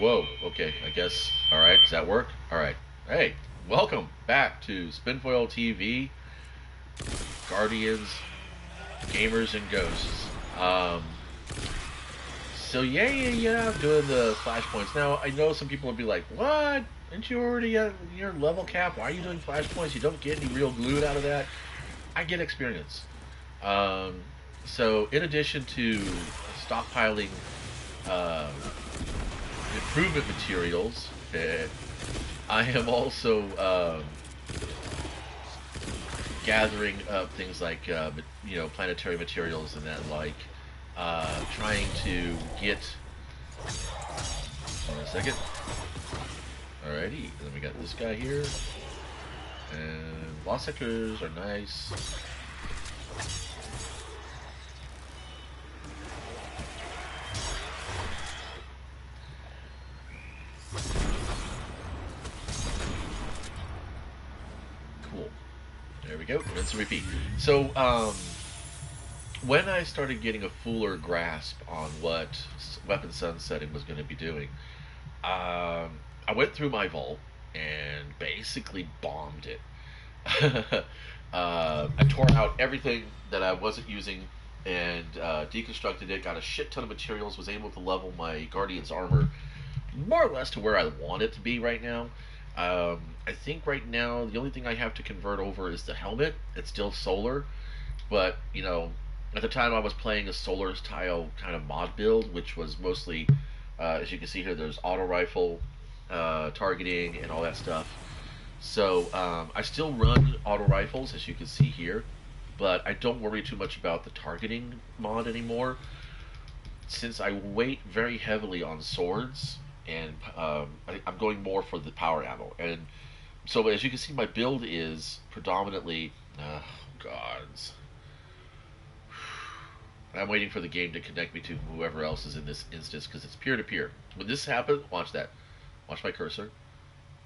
Whoa, okay, I guess. Alright, does that work? Alright. Hey, welcome back to Spinfoil TV, Guardians, Gamers, and Ghosts. Um, yeah, I'm doing the flashpoints. Now, I know some people will be like, what? Aren't you already at your level cap? Why are you doing flashpoints? You don't get any real glue out of that. I get experience. Um, so, in addition to stockpiling uh, improvement materials, I am also gathering up things like planetary materials and that, like trying to get. Hold on a second. Alrighty, then we got this guy here, and lost sectors are nice. Cool. There we go. Rinse and repeat. So, when I started getting a fuller grasp on what weapon sunsetting was going to be doing, I went through my vault and basically bombed it. I tore out everything that I wasn't using and deconstructed it. Got a shit ton of materials. Was able to level my Guardian's armor more or less to where I want it to be right now. I think right now the only thing I have to convert over is the helmet. It's still solar, but at the time I was playing a solar style kind of mod build, which was mostly, as you can see here, there's auto rifle, targeting, and all that stuff. So I still run auto rifles, as you can see here, but I don't worry too much about the targeting mod anymore, since I weight very heavily on swords, and I'm going more for the power ammo. And so, as you can see, my build is predominantly, gods. I'm waiting for the game to connect me to whoever else is in this instance, because it's peer to peer. When this happens, watch that. Watch my cursor.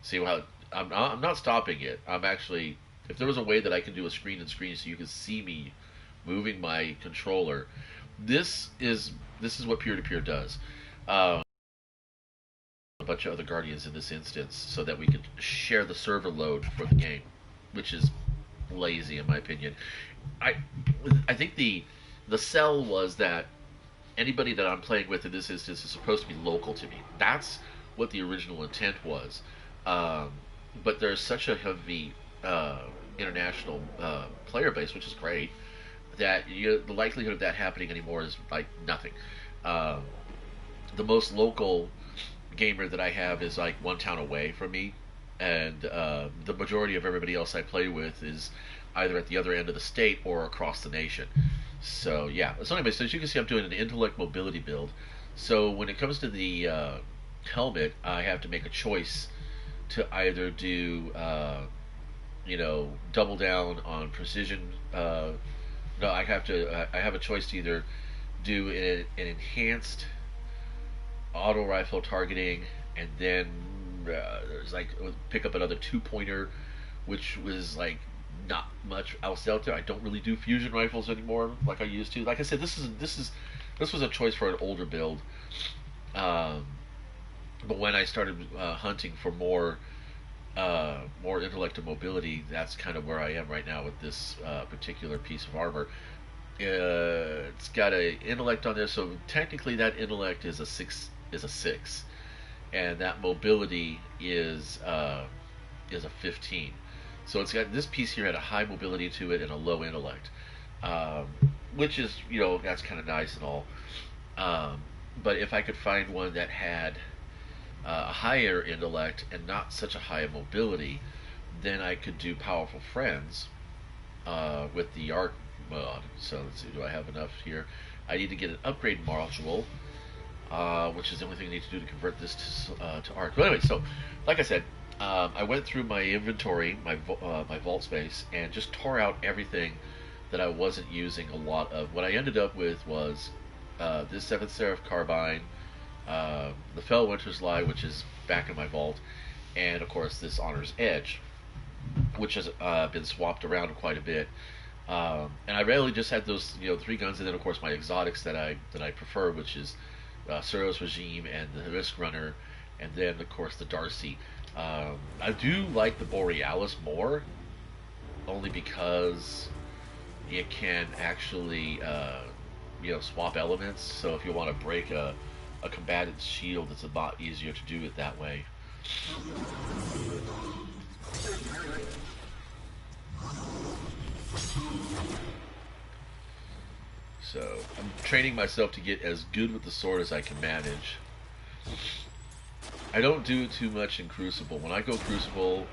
See how I'm not stopping it. I'm actually, if there was a way that I can do a screen and screen so you can see me moving my controller, this is what peer to peer does. A bunch of other guardians in this instance, so that we could share the server load for the game, which is lazy in my opinion. I think the sell was that anybody that I'm playing with in this instance is supposed to be local to me. That's what the original intent was. But there's such a heavy international player base, which is great, that the likelihood of that happening anymore is like nothing. The most local gamer that I have is like one town away from me, and the majority of everybody else I play with is either at the other end of the state or across the nation. So yeah. So anyway, so as you can see, I'm doing an intellect mobility build. So when it comes to the helmet, I have to make a choice to either do double down on precision. No, I have to. I have a choice to either do an enhanced auto rifle targeting, and then there's like pick up another 2-pointer, which was like not much else out there. I don't really do fusion rifles anymore like I used to. Like I said, this was a choice for an older build. But when I started hunting for more intellect and mobility, that's kind of where I am right now with this particular piece of armor. It's got an intellect on there, so technically that intellect is a six, and that mobility is a 15. So it's got this piece here had a high mobility to it and a low intellect, which is that's kind of nice and all. But if I could find one that had a higher intellect and not such a high mobility, then I could do powerful friends with the arc mod. So let's see, do I have enough here? I need to get an upgrade module, which is the only thing I need to do to convert this to arc. But anyway, so like I said, I went through my inventory, my vault space, and just tore out everything that I wasn't using a lot of. What I ended up with was this 7th Seraph carbine, the Fell Winter's Lie, which is back in my vault, and of course this Honor's Edge, which has been swapped around quite a bit. And I rarely just had those 3 guns, and then of course my exotics that I prefer, which is Suros Regime and the Risk Runner and then of course the Darcy. I do like the Borealis more, only because it can actually swap elements. So if you want to break a combatant's shield, it's a lot easier to do it that way. So I'm training myself to get as good with the sword as I can manage. I don't do it too much in Crucible. When I go Crucible,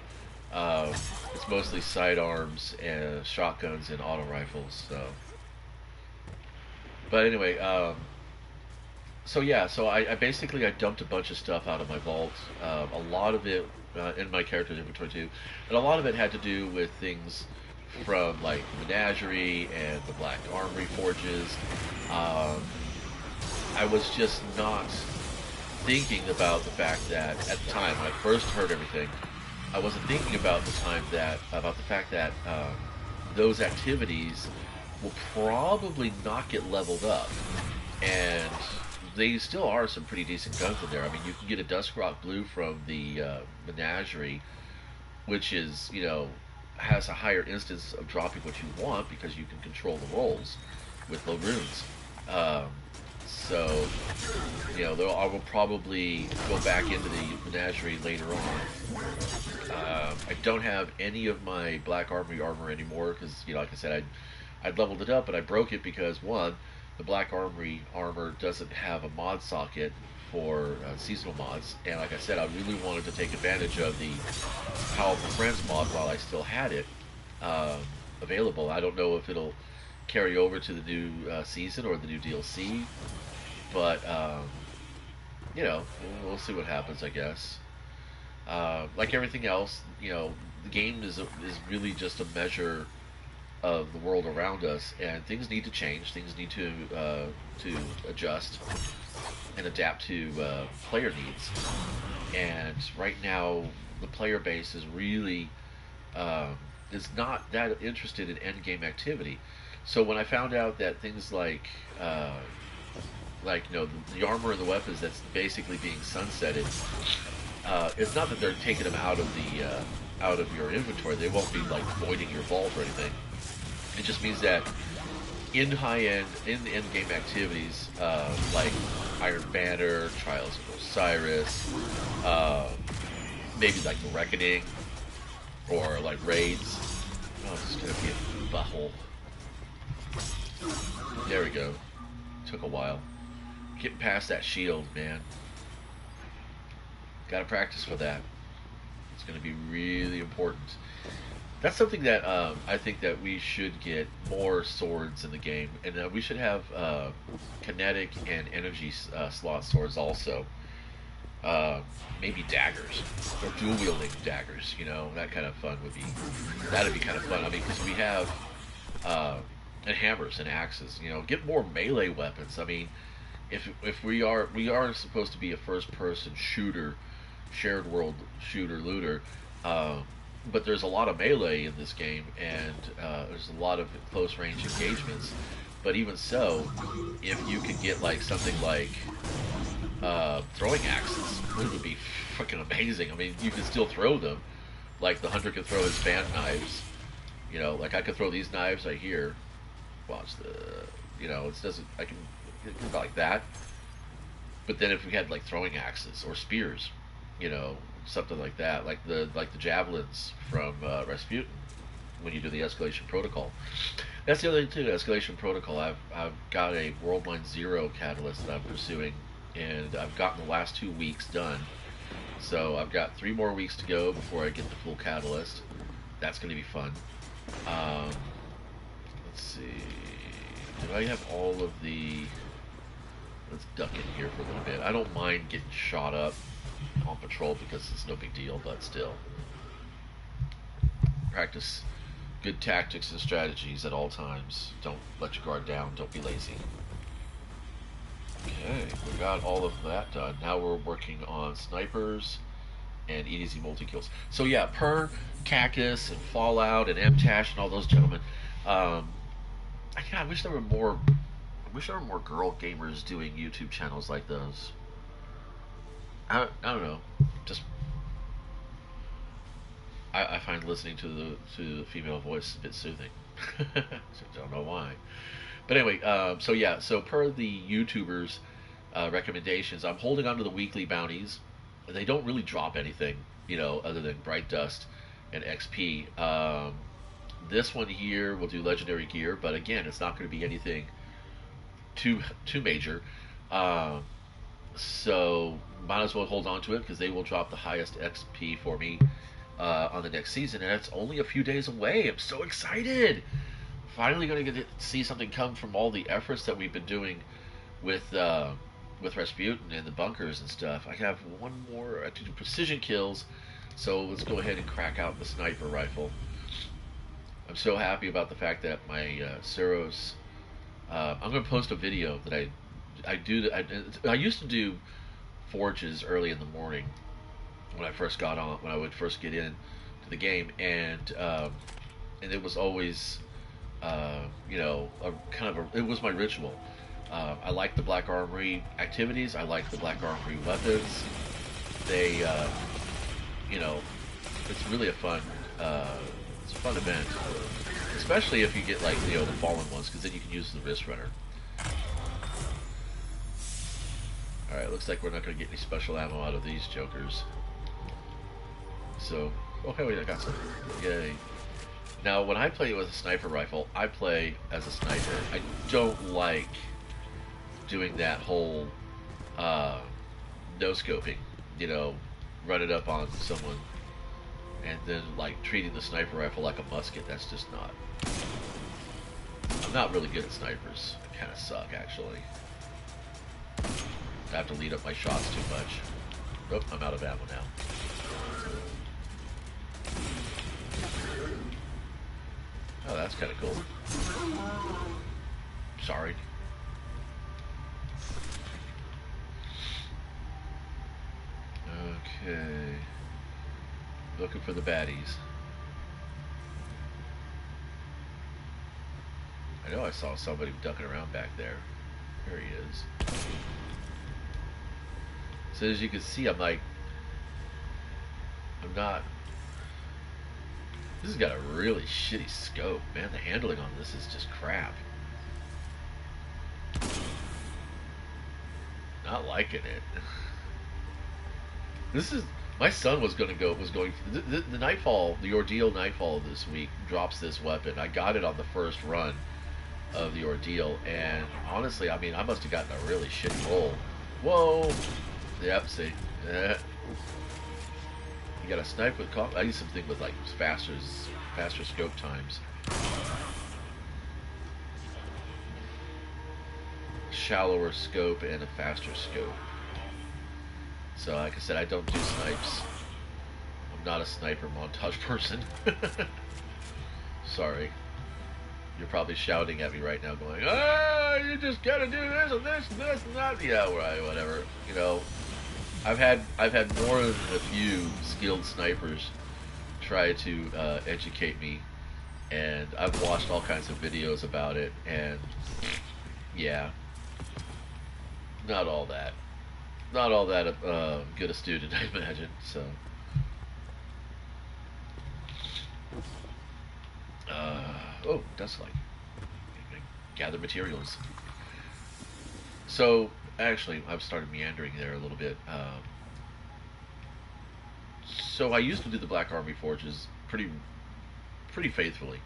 it's mostly sidearms and shotguns and auto rifles. So, but anyway, so yeah, so I basically I dumped a bunch of stuff out of my vault. A lot of it in my character's inventory too, and a lot of it had to do with things from like Menagerie and the Black Armory forges. I was just not thinking about the fact that at the time when I first heard everything, I wasn't thinking about the fact that those activities will probably not get leveled up, and they still are some pretty decent guns in there. I mean, you can get a Duskrock Blue from the Menagerie, which is, has a higher instance of dropping what you want because you can control the rolls with low runes. So, I will probably go back into the Menagerie later on. I don't have any of my Black Armory armor anymore because, like I said, I'd leveled it up, but I broke it because, one, the Black Armory armor doesn't have a mod socket for seasonal mods, and like I said, I really wanted to take advantage of the Powerful Friends mod while I still had it available. I don't know if it'll carry over to the new season or the new DLC, but we'll see what happens, I guess. Like everything else, the game is really just a measure of the world around us, and things need to change. Things need to adjust and adapt to player needs. And right now, the player base is really is not that interested in end game activity. So when I found out that things like the armor and the weapons that's basically being sunsetted, it's not that they're taking them out of your inventory. They won't be like voiding your vault or anything. It just means that in the end game activities, like Iron Banner, Trials of Osiris, maybe like the Reckoning, or like raids. Oh, this is gonna be a butthole. There we go. Took a while. Getting past that shield, man. Gotta practice for that. It's gonna be really important. That's something that I think that we should get more swords in the game, and we should have kinetic and energy slot swords also. Maybe daggers or dual wielding daggers. That kind of fun would be. That'd be kind of fun. I mean, because we have and hammers and axes. Get more melee weapons. I mean, if we are supposed to be a first person shooter, shared world shooter looter. But there's a lot of melee in this game, and there's a lot of close range engagements. But even so, if you could get like something like throwing axes, it would be fucking amazing. I mean, you can still throw them, like the hunter can throw his fan knives. Like I could throw these knives right here. Watch it doesn't. I can go like that. But then if we had like throwing axes or spears, something like that, like the javelins from Rasputin when you do the escalation protocol. That's the other thing too. Escalation protocol. I've got a World Line Zero catalyst that I'm pursuing, and I've gotten the last 2 weeks done. So I've got 3 more weeks to go before I get the full catalyst. That's going to be fun. Let's see. Do I have all of the? Let's duck in here for a little bit. I don't mind getting shot up on patrol because it's no big deal, but still. Practice good tactics and strategies at all times. Don't let your guard down. Don't be lazy. Okay, we got all of that done. Now we're working on snipers and easy multi-kills. So yeah, Per, Cactus, and Fallout, and MTash, and all those gentlemen. I wish there were more. I wish there were more girl gamers doing YouTube channels like those. I don't know. Just I find listening to the female voice a bit soothing. So don't know why. But anyway, so yeah, so per the YouTubers' recommendations, I'm holding on to the weekly bounties. They don't really drop anything, other than Bright Dust and XP. This one here will do legendary gear, but again, it's not going to be anything too major. Um, so might as well hold on to it because they will drop the highest XP for me on the next season, and it's only a few days away. I'm so excited! Finally, going to get to see something come from all the efforts that we've been doing with Rasputin and the bunkers and stuff. I have one more to do precision kills, so let's go ahead and crack out the sniper rifle. I'm so happy about the fact that my Suros. I'm going to post a video that I do. I used to do forges early in the morning when I first got on, when I would first get in to the game, and it was always it was my ritual. I like the Black Armory activities. I like the Black Armory weapons. They, it's really it's a fun event, especially if you get like the fallen ones, because then you can use the wrist runner. All right, looks like we're not going to get any special ammo out of these jokers. So, okay, wait, I got some. Yay. Now, when I play with a sniper rifle, I play as a sniper. I don't like doing that whole no-scoping, run it up on someone and then like treating the sniper rifle like a musket. That's just not. I'm not really good at snipers. I kind of suck, actually. I have to lead up my shots too much. Oh, I'm out of ammo now. Oh, that's kind of cool. Sorry. Okay. Looking for the baddies. I know I saw somebody ducking around back there. There he is. So as you can see, I'm not... This has got a really shitty scope, man. The handling on this is just crap. Not liking it. This is... My son was going. The Nightfall, the Ordeal Nightfall this week drops this weapon. I got it on the first run of the Ordeal, and honestly, I mean, I must have gotten a really shitty roll. Whoa! Yep, see. You got a snipe with I use something with like faster scope times. Shallower scope and a faster scope. So like I said, I don't do snipes. I'm not a sniper montage person. Sorry. You're probably shouting at me right now going, "Ah, you just gotta do this and this and this and that." Yeah, right, whatever. I've had more than a few skilled snipers try to educate me, and I've watched all kinds of videos about it, and yeah, not all that good a student, I imagine. So oh, dust light. Gather materials. So actually, I've started meandering there a little bit. So I used to do the Black Armory forges pretty faithfully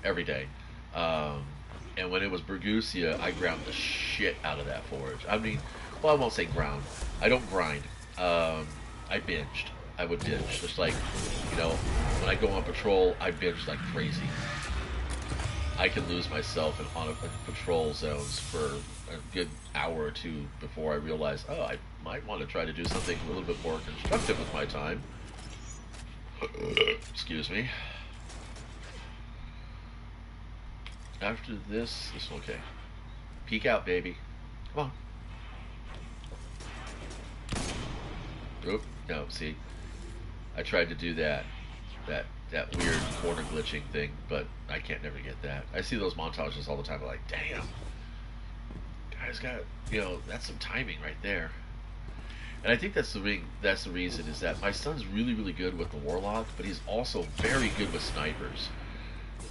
every day. And when it was Bergusia, I ground the shit out of that forge. I mean, well, I won't say ground. I don't grind. I binged. I would binge. Just like, when I go on patrol, I binge like crazy. I can lose myself in patrol zones for a good hour or two before I realize, oh, I might want to try to do something a little bit more constructive with my time. Excuse me. After this, okay. Peek out, baby. Come on. Oop, no, see. I tried to do that weird corner glitching thing, but I can't never get that. I see those montages all the time. I'm like, damn. Guys got, that's some timing right there. And I think that's the ring. That's the reason is that my son's really, really good with the warlock, but he's also very good with snipers.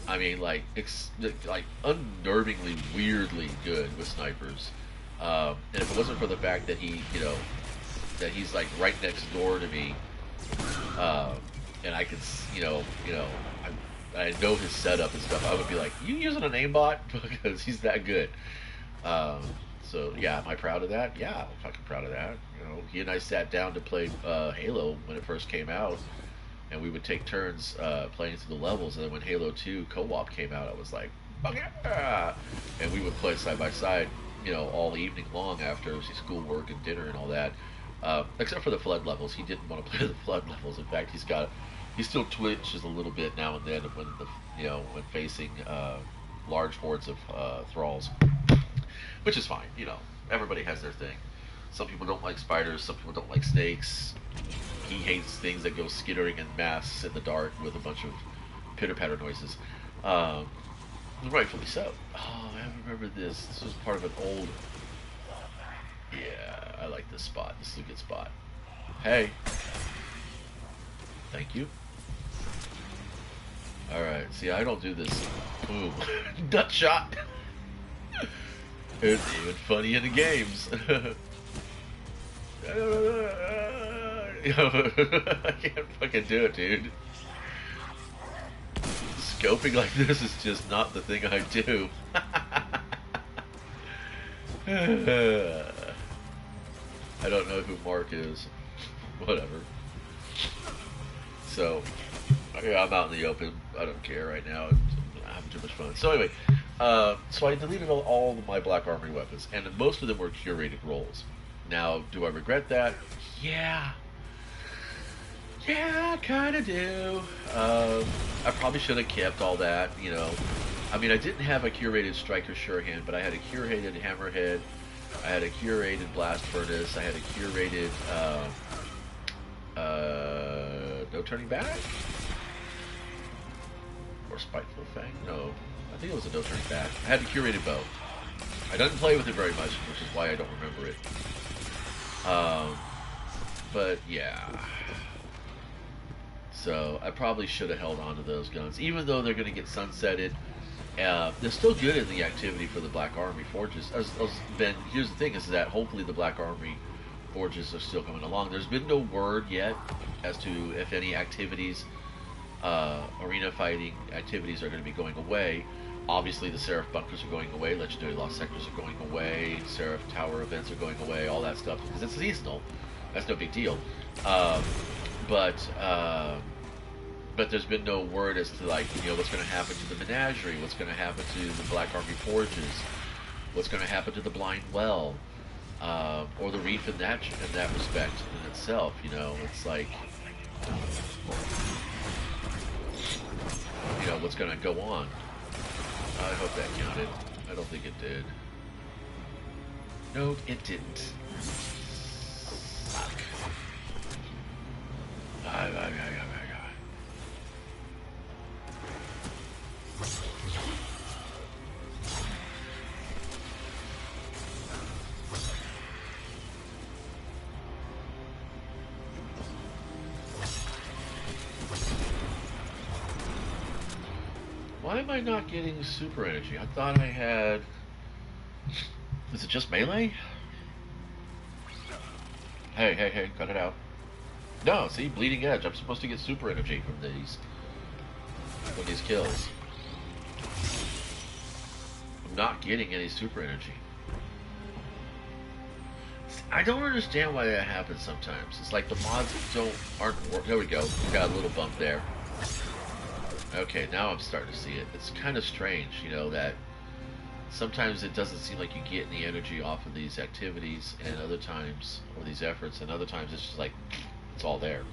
I mean, like like unnervingly, weirdly good with snipers. And if it wasn't for the fact that that he's like right next door to me, uh, and I could, I know his setup and stuff, I would be like, "You using an aimbot?" Because he's that good. Um, so yeah, am I proud of that? Yeah, I'm fucking proud of that. He and I sat down to play Halo when it first came out, and we would take turns playing through the levels. And then when Halo 2 co-op came out, I was like, "Fuck yeah!" And we would play side by side, all evening long after schoolwork and dinner and all that. Except for the flood levels, he didn't want to play the flood levels. In fact, he still twitches a little bit now and then when facing large hordes of thralls, which is fine. Everybody has their thing. Some people don't like spiders. Some people don't like snakes. He hates things that go skittering en masse in the dark with a bunch of pitter patter noises. Um, Rightfully so. Oh, I remember this. This was part of an old. Yeah, I like this spot. This is a good spot. Hey. Thank you. Alright, see, I don't do this. Boom. Nut shot! It's even funny in the games. I can't fucking do it, dude. Scoping like this is just not the thing I do. I don't know who Mark is. Whatever. So, yeah, I'm out in the open. I don't care right now. I'm having too much fun. So anyway, so I deleted all of my Black Armory weapons, and most of them were curated roles. Now, do I regret that? Yeah. Yeah, I kind of do. I probably should have kept all that, I mean, I didn't have a curated Striker Surehand, but I had a curated Hammerhead. I had a curated Blast Furnace. I had a curated No Turning Back? Or Spiteful Fang? No. I think it was a No Turning Back. I had a curated bow. I didn't play with it very much, which is why I don't remember it. But yeah. So I probably should have held on to those guns, even though they're going to get sunsetted. They're still good in the activity for the Black Armory forges. Ben, here's the thing: is that hopefully the Black Armory forges are still coming along. There's been no word yet as to if any activities, arena fighting activities, are going to be going away. Obviously, the Seraph bunkers are going away. Legendary Lost Sectors are going away. Seraph Tower events are going away. All that stuff because it's seasonal. That's no big deal. But there's been no word as to what's going to happen to the Menagerie, what's going to happen to the Black Armory forges, what's going to happen to the Blind Well, or the Reef in that respect in itself. It's like, what's going to go on. I hope that counted. I don't think it did. No, it didn't. Fuck. Why am I not getting super energy? I thought I had... Is it just melee? Hey, cut it out. No, see, bleeding edge. I'm supposed to get super energy from these kills. I'm not getting any super energy. I don't understand why that happens sometimes. It's like the mods aren't working. There we go. We got a little bump there. Okay, now I'm starting to see it. It's kind of strange, that sometimes it doesn't seem like you get any energy off of these activities, and other times, or these efforts, and other times it's just like, it's all there.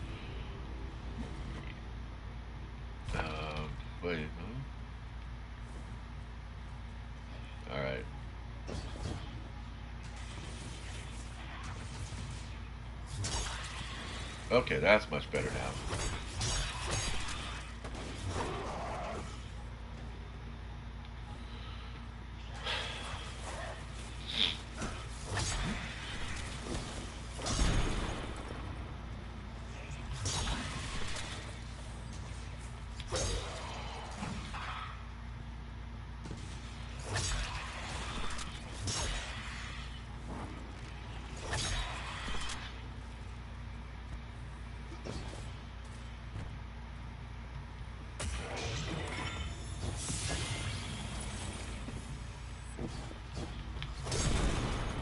Wait, huh? Alright. Okay, that's much better now.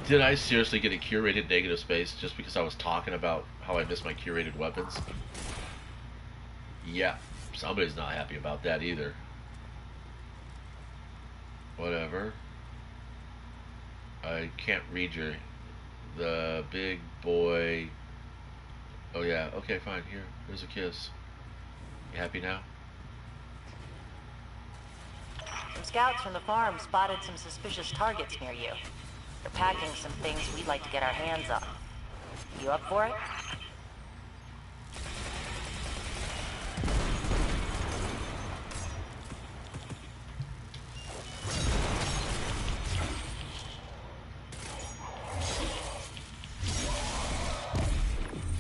Did I seriously get a curated negative space just because I was talking about how I miss my curated weapons? Yeah, somebody's not happy about that either. Whatever. I can't read your... The big boy... Oh yeah, okay, fine. Here, here's a kiss. You happy now? Some scouts from the farm spotted some suspicious targets near you. They're packing some things we'd like to get our hands on. You up for it?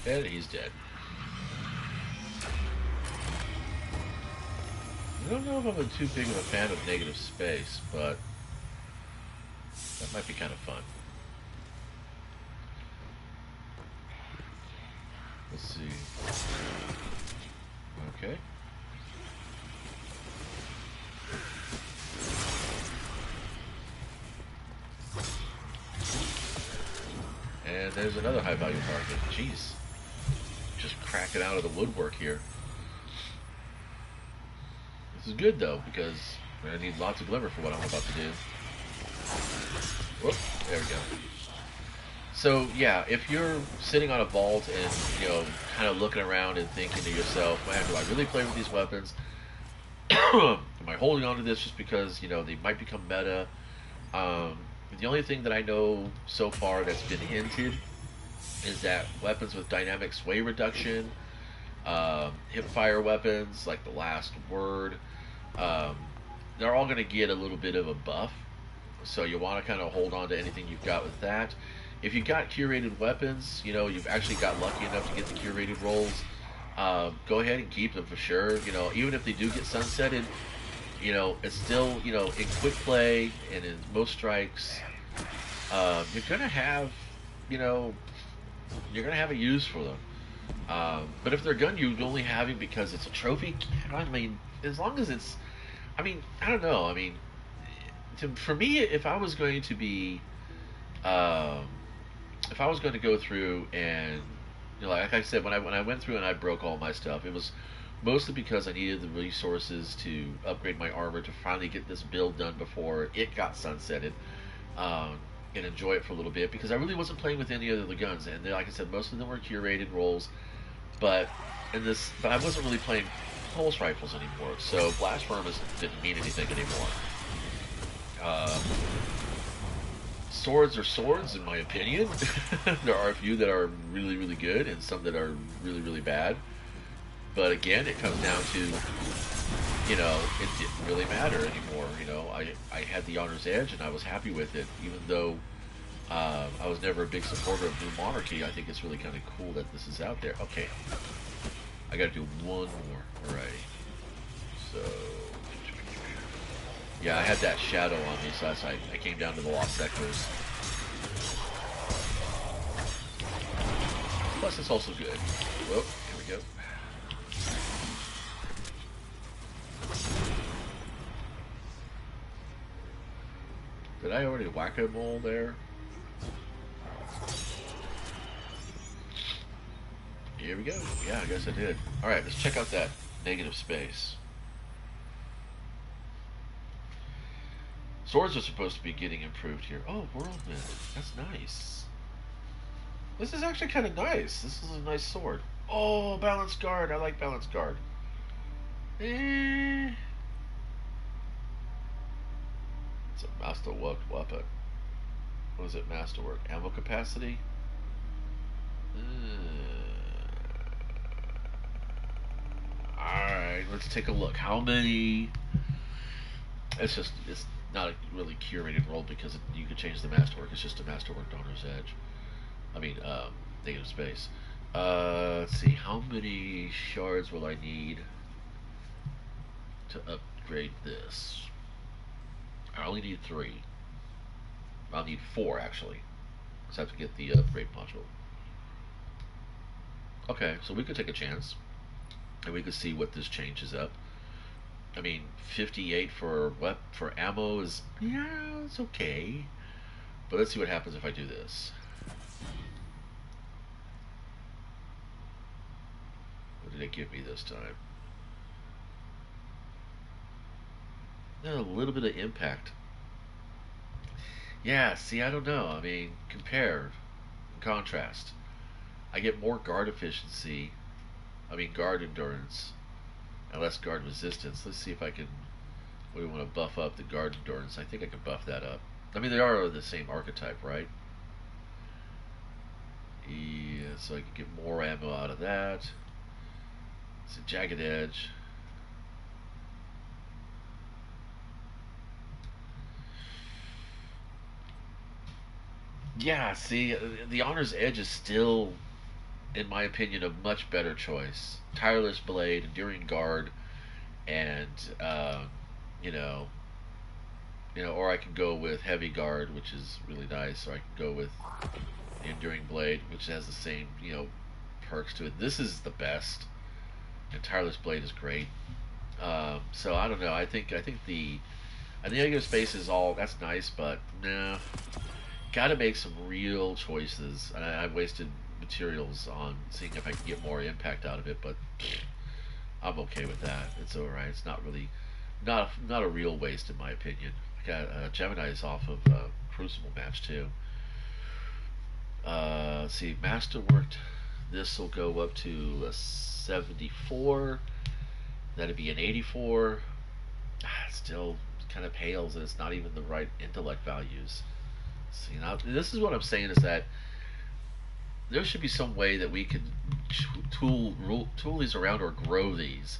And he's dead. I don't know if I'm too big of a fan of negative space, but that might be kind of fun. Let's see. Okay. And there's another high value target. Jeez. Just cracking out of the woodwork here. This is good though, because I need lots of glimmer for what I'm about to do. Whoop, there we go. So yeah, if you're sitting on a vault and, you know, kind of looking around and thinking to yourself, man, do I really play with these weapons? Am I holding on to this just because, you know, they might become meta? The only thing that I know so far that's been hinted is that weapons with dynamic sway reduction, hipfire weapons like the Last Word, they're all going to get a little bit of a buff. So you want to kind of hold on to anything you've got with that. If you got curated weapons, you know, you've actually got lucky enough to get the curated rolls, go ahead and keep them for sure. You know, even if they do get sunsetted, you know, it's still, you know, in quick play and in most strikes, you're going to have, you know, you're going to have a use for them. But if they're gun you only have it because it's a trophy, I mean, as long as it's, I mean, I don't know. I mean, for me, if I was going to be, if I was going to go through and, you know, like I said, when I went through and I broke all my stuff, it was mostly because I needed the resources to upgrade my armor to finally get this build done before it got sunsetted, and enjoy it for a little bit, because I really wasn't playing with any of the guns, and like I said, most of them were curated rolls, but I wasn't really playing pulse rifles anymore, so blast furnace didn't mean anything anymore. Swords are swords, in my opinion. There are a few that are really, really good, and some that are really, really bad. But again, it comes down to, you know, it didn't really matter anymore. You know, I had the Honor's Edge, and I was happy with it, even though I was never a big supporter of New Monarchy. I think it's really kind of cool that this is out there. Okay, I got to do one more. Alrighty. So, yeah, I had that shadow on me, so I came down to the lost sectors. Plus, it's also good. Whoop, here we go. Did I already whack a mole there? Here we go. Yeah, I guess I did. Alright, let's check out that negative space. Swords are supposed to be getting improved here. Oh, Whirlwind. That's nice. This is actually kind of nice. This is a nice sword. Oh, Balanced Guard. I like Balanced Guard. It's a masterwork weapon. What is it, masterwork? Ammo capacity? Alright, let's take a look. How many... It's not a really curated roll because you can change the masterwork. It's just a masterwork Honor's Edge. I mean, negative space. Let's see, how many shards will I need to upgrade this? I only need 3. I'll need 4 actually, because I have to get the upgrade module. Okay, so we could take a chance, and we could see what this changes up. I mean, 58 for ammo is, yeah, it's okay. But let's see what happens if I do this. What did it give me this time? A little bit of impact. Yeah, see, I don't know. I mean, compare, contrast. I get more guard efficiency, guard endurance, and less guard resistance. Let's see if I can. We want to buff up the guard endurance. I think I can buff that up. I mean, they are the same archetype, right? Yeah, so I can get more ammo out of that. It's a jagged edge. Yeah, see, the Honor's Edge is still, in my opinion, a much better choice. Tireless Blade, Enduring Guard, and you know, or I can go with Heavy Guard, which is really nice, or I can go with Enduring Blade, which has the same, perks to it. This is the best, and Tireless Blade is great. So I don't know. I think the negative space is all that's nice, but no, got to make some real choices. And I've wasted materials on seeing if I can get more impact out of it, but I'm okay with that. It's all right. It's not really not a real waste in my opinion. I got Gemini's off of Crucible match too. Let's see, Masterworked. This will go up to a 74. That'd be an 84. Still kind of pales, and it's not even the right intellect values. See, now this is what I'm saying is that there should be some way that we can tool these around or grow these,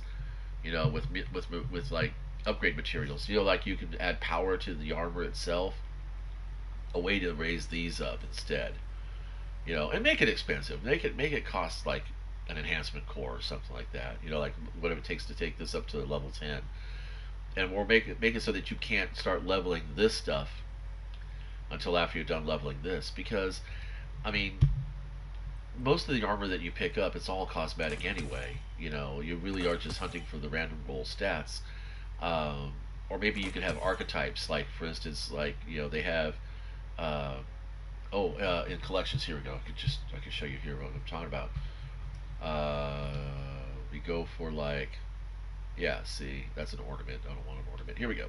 with like upgrade materials. Like you can add power to the armor itself. A way to raise these up instead. And make it expensive. Make it cost like an enhancement core or something like that. Like whatever it takes to take this up to level 10, or make it so that you can't start leveling this stuff until after you're done leveling this. Because, I mean, most of the armor that you pick up, it's all cosmetic anyway. You really are just hunting for the random roll stats. Or maybe you could have archetypes, like for instance, like they have. In collections, here we go. I can show you here what I'm talking about. We go for see, that's an ornament. I don't want an ornament. Here we go.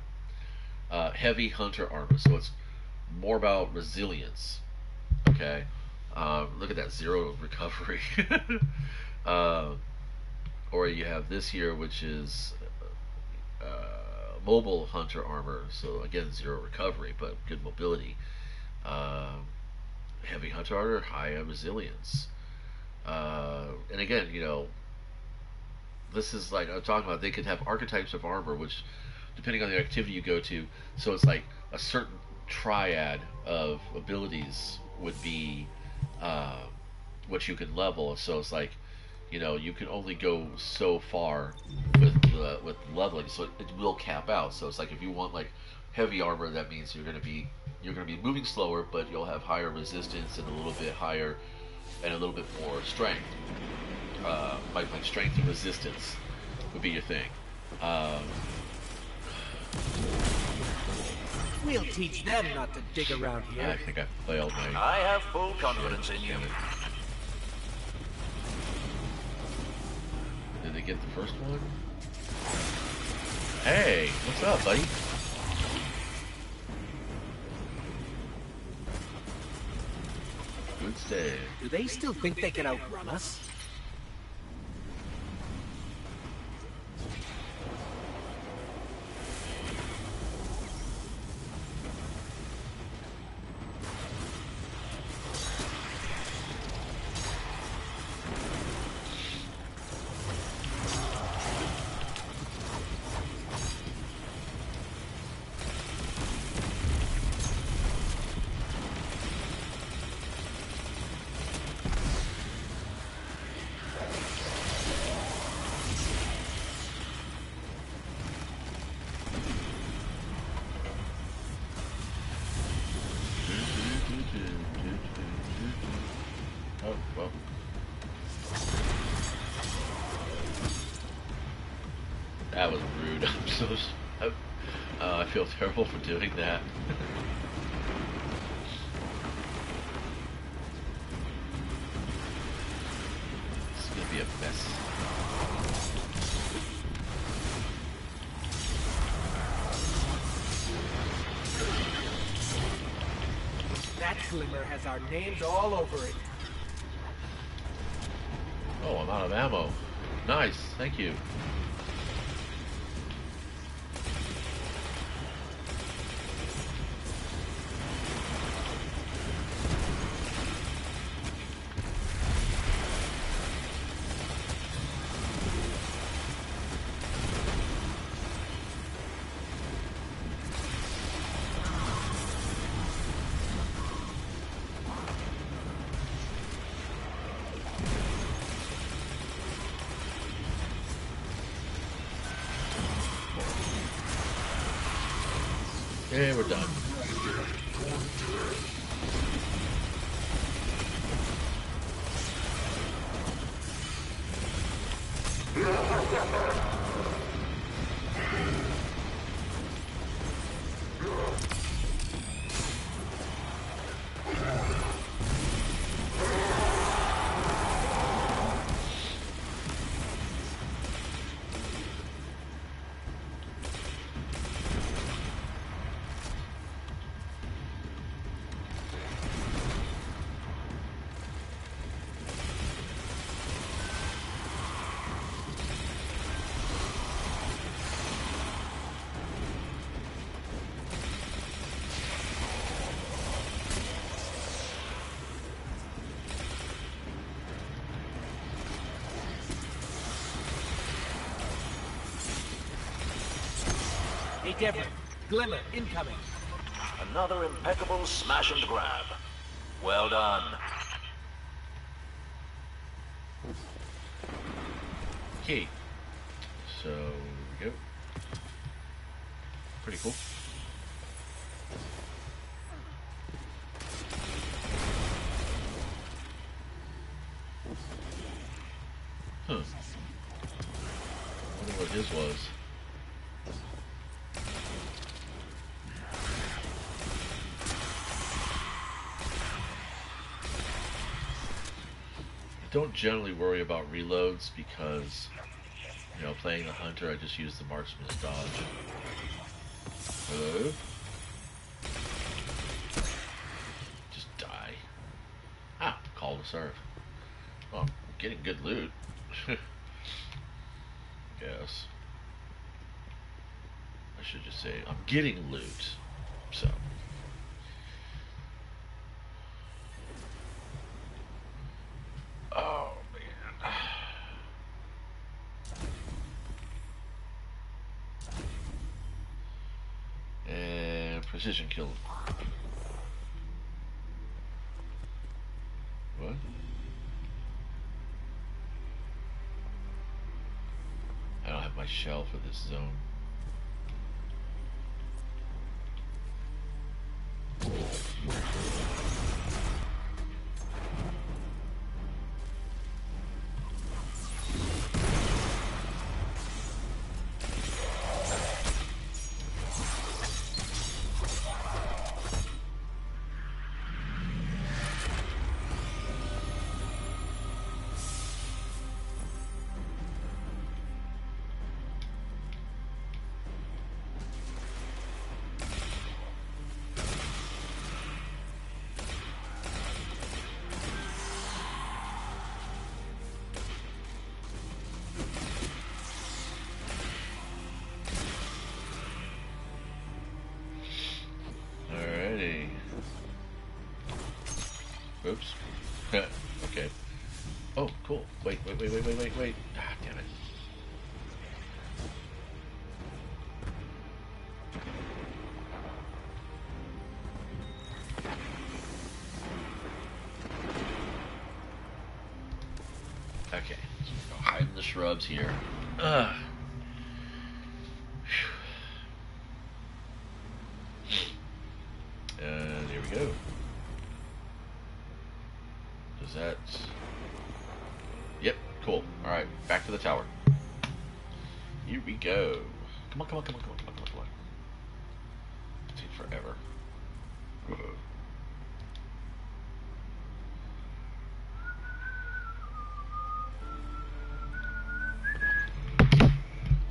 Heavy hunter armor. So it's more about resilience. Okay. Look at that, 0 recovery. Or you have this here, which is mobile hunter armor. So again, 0 recovery, but good mobility. Heavy hunter armor, high resilience. And again, this is like I'm talking about. They could have archetypes of armor, which, depending on the activity you go to, so it's like a certain triad of abilities would be what you can level. So it's like, you can only go so far with leveling, so it will cap out. So it's like if you want like heavy armor, that means you're going to be moving slower, but you'll have higher resistance and a little bit higher and a little bit more strength. Like strength and resistance would be your thing. We'll teach them not to dig around here. I think I failed my. I have full confidence in you. Did they get the first one? Hey, what's up, buddy? Good stay. Do they still think they can outrun us? Oh, well. That was rude. I'm so. I feel terrible for doing that. mess. That glimmer has our names all over it. Oh, I'm out of ammo. Nice, thank you. Okay, we're done. Hey, Deborah. Glimmer incoming. Another impeccable smash and grab. Well done. Okay. So, here we go. Pretty cool. Huh. I wonder what his was. I don't generally worry about reloads because, you know, playing the hunter, I just use the marksman's dodge. Hello? Just die. Ah, call to serve. Oh, I'm getting good loot. Yes. I should just say I'm getting loot. So. Oh man. And precision kill. What? I don't have my shell for this zone. Alrighty. Oops. Okay. Oh, cool. Wait. Ah, damn it. Okay. So we'll hide in the shrubs here. Ugh. And here we go. Does that... Yep, cool. Alright, back to the tower. Here we go. Come on. It takes forever.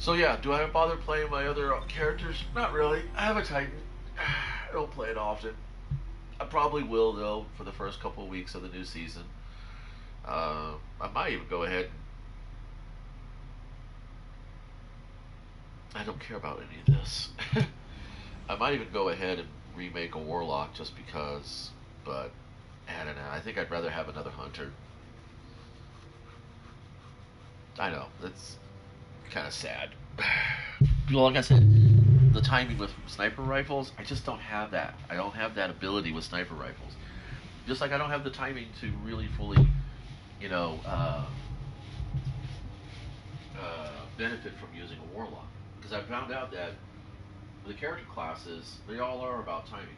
So yeah, do I bother playing my other characters? Not really. I have a Titan. I don't play it often. I probably will though for the first couple of weeks of the new season. I might even go ahead and I don't care about any of this. I might even go ahead and remake a Warlock just because, but I don't know. I think I'd rather have another Hunter. I know, it's kind of sad. Well, like I said, the timing with sniper rifles, I just don't have that. I don't have that ability with sniper rifles. Just like I don't have the timing to really fully, you know, benefit from using a Warlock. Because I found out that the character classes, they all are about timing.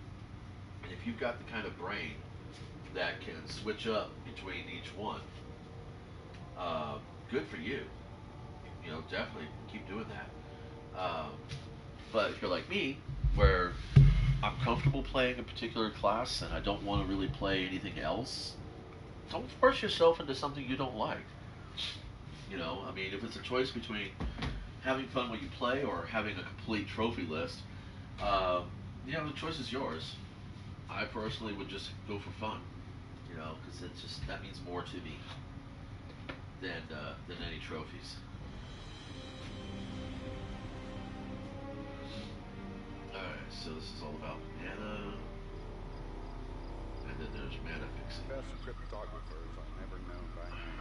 And if you've got the kind of brain that can switch up between each one, good for you. You know, definitely keep doing that. But if you're like me, where I'm comfortable playing a particular class and I don't want to really play anything else, don't force yourself into something you don't like. You know, I mean, if it's a choice between having fun when you play or having a complete trophy list, you know, the choice is yours. I personally would just go for fun, you know, because it's just that means more to me than any trophies. Alright, so this is all about mana, and then there's mana fixing. Best cryptographers I've never known by name.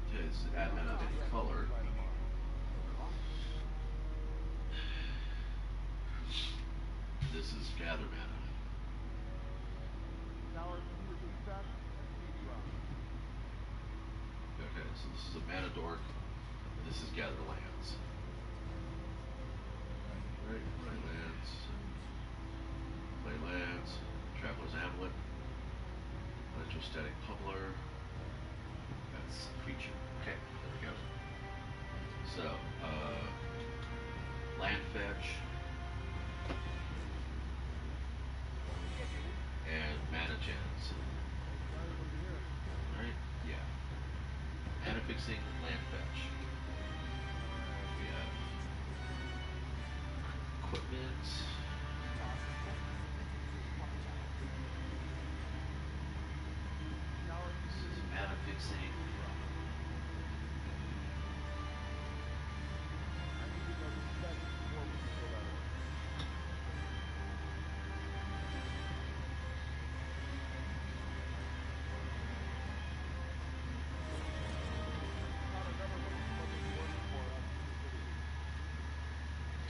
Okay, this is add mana of any color. This is gather mana. Okay, so this is a mana dork, and this is gather lands. Alright, play lands, Traveler's Amulet, Electrostatic Pummeler, that's creature. Okay, there we go. So, land fetch, and mana gens. Alright, yeah. Mana fixing and land fetch. We have equipment. This is mana fixing.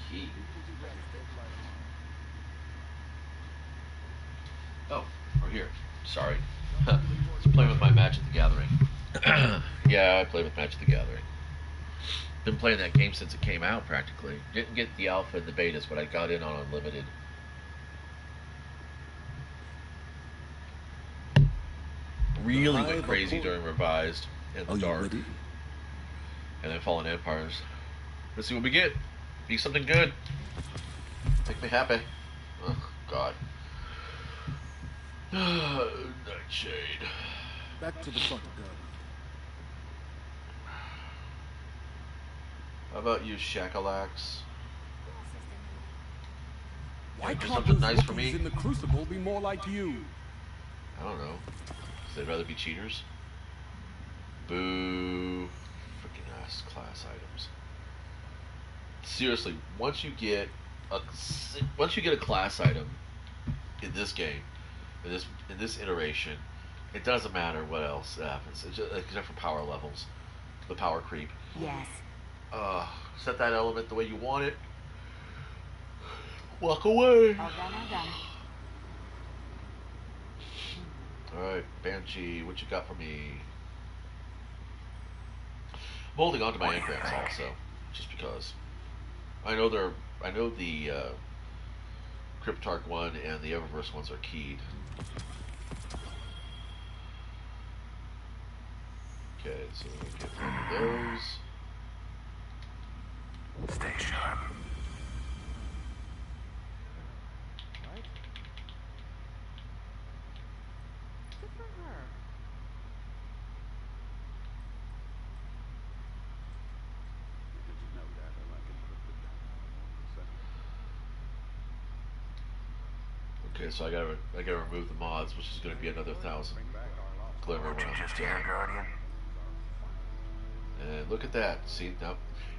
Key. Oh, we're here. Sorry. Let's play with my Magic the Gathering. Yeah, I play with Magic the Gathering. Been playing that game since it came out, practically. Didn't get the alpha and the betas, but I got in on Unlimited. Really went crazy during Revised and the Dark. And then Fallen Empires. Let's see what we get. Be something good. Make me happy. Oh, God. Nightshade. Back to the front, gun. How about you, Shakalax? Why Do can't something those nice for rookies me? in the Crucible be more like you? I don't know. 'Cause they'd rather be cheaters. Boo. Freaking ass class items. Seriously, once you get a class item in this game, in this iteration, it doesn't matter what else happens. It's just, except for power levels, the power creep. Yes. Set that element the way you want it. Walk away. All done, all done. Alright, Banshee, what you got for me? I'm holding on to my engrams also, just because. I know the Cryptarch one and the Eververse ones are keyed. Okay, so we'll get one of those. Stay sharp. Okay, so I gotta remove the mods, which is gonna be another 1,000 glimmer when I'm done. Guardian? And look at that. See, now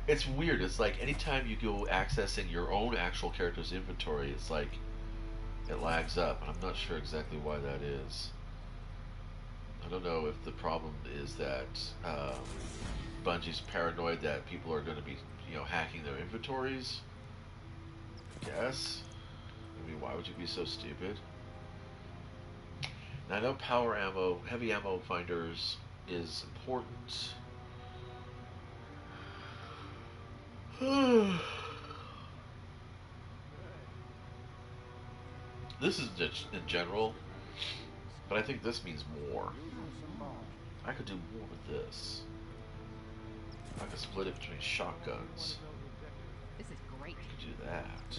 it's weird. It's like anytime you go accessing your own actual character's inventory, it's like it lags up. I'm not sure exactly why that is. I don't know if the problem is that Bungie's paranoid that people are going to be, hacking their inventories. I guess. I mean, why would you be so stupid? Now, I know power ammo, heavy ammo finders is important. This is just in general, but I think this means more. I could do more with this. I could split it between shotguns. This is great. I could do that.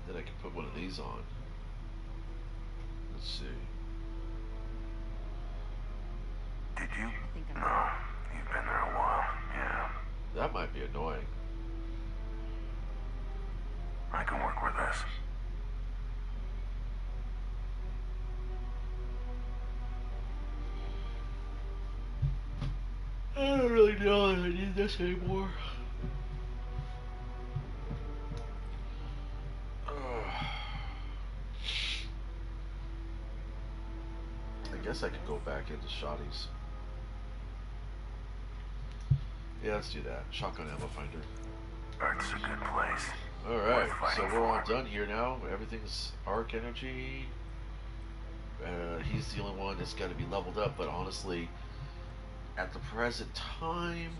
Then I could put one of these on. Let's see. Did you? I think I'm No. You've been there a while. Yeah. That might be annoying. I can work with this. I don't really know that I need this anymore. I guess I could go back into shotties. Yeah, let's do that. Shotgun ammo finder. Earth's a good place. Alright, Worth so fighting we're all for. done here now. Everything's arc energy. He's the only one that's got to be leveled up, but honestly, at the present time,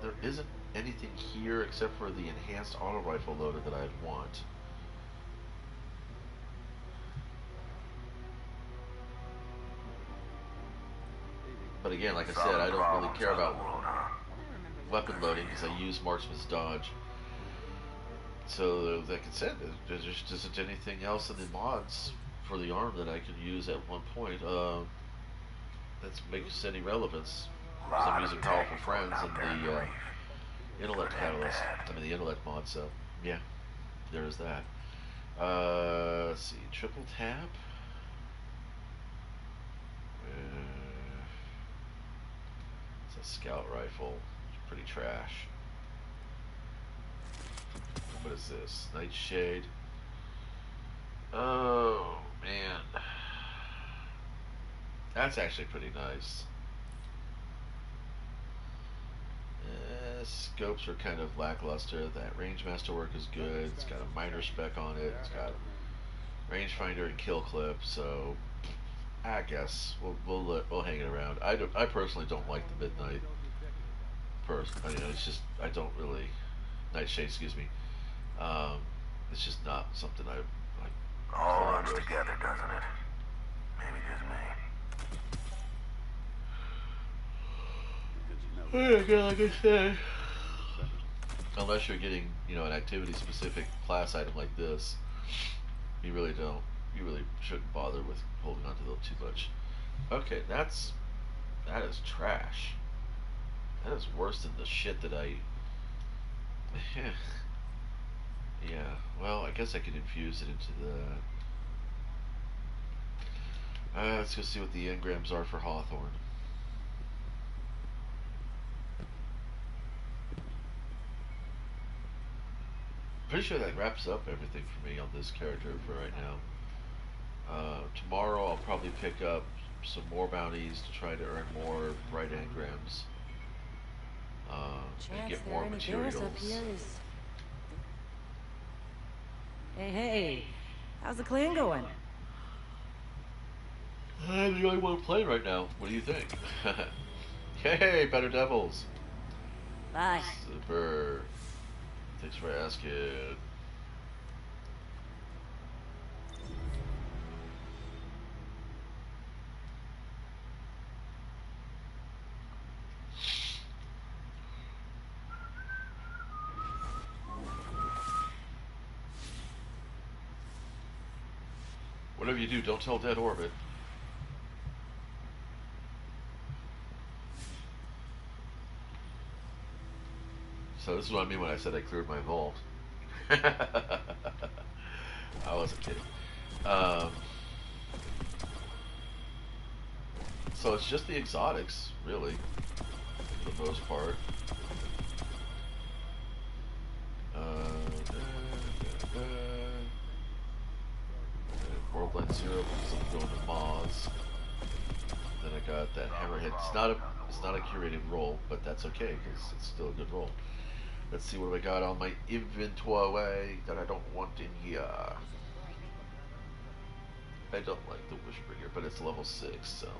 there isn't anything here except for the enhanced auto rifle loader that I'd want. But again, like I said, I don't really care about weapon loading because I use Marksman's Dodge. So, like I said, there just isn't anything else in the mods for the arm that I can use at one point that makes any relevance. Because I'm using Powerful Friends and the Intellect Catalyst. I mean, the Intellect mod, so yeah, there's that. Let's see, triple tap. It's a scout rifle. It's pretty trash. What is this? Nightshade. Oh, man. That's actually pretty nice. Scopes are kind of lackluster. That Rangemaster work is good. It's got a minor spec on it. It's got rangefinder and kill clip. So I guess we'll hang it around. I personally don't like the midnight. It's just I don't really Nightshade. Excuse me. It's just not something I like. All runs together, doesn't it? Maybe just me. Yeah, like I said, unless you're getting, an activity-specific class item like this, you really shouldn't bother with holding on to them too much. Okay, that is trash. That is worse than the shit that I. Yeah. Well, I guess I could infuse it into the. Let's go see what the engrams are for Hawthorne. Pretty sure that wraps up everything for me on this character for right now. Tomorrow I'll probably pick up some more bounties to try to earn more bright engrams. And get more materials. Hey, how's the clan going? I'm the only one playing right now. What do you think? Hey, Better Devils. Bye. Super. Thanks for asking. Whatever you do, don't tell Dead Orbit. So this is what I mean when I said I cleared my vault. I wasn't kidding. So it's just the exotics, really, for the most part. Worldline 0 because I'm going to Moz. Then I got that Hammerhead. It's not a curated roll, but that's okay because it's still a good roll. Let's see what I got on my inventory that I don't want in here. I don't like the Wishbringer, but it's level 6, so.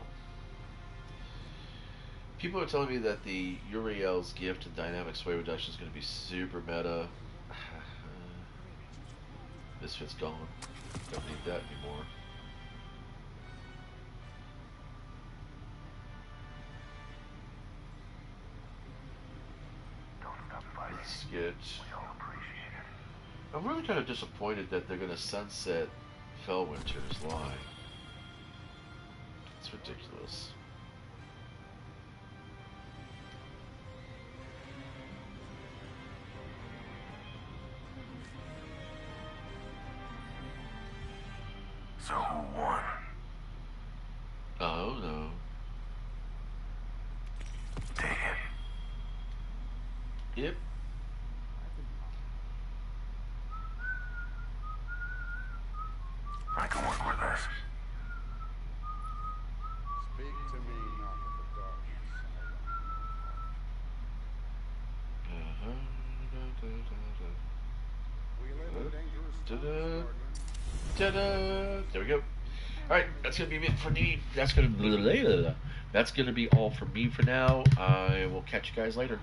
People are telling me that the Uriel's gift and dynamic sway reduction is going to be super meta. Misfit's gone. Don't need that anymore. Sketch. I'm really kind of disappointed that they're going to sunset Fellwinter's line. It's ridiculous. So who won? Oh no. Take it. Yep. I can work with this. Speak to me, not of the darkness. We live in dangerous times, Sergeant. Ta-da! There we go. Alright, that's gonna be it for me. That's gonna be all for me for now. I will catch you guys later.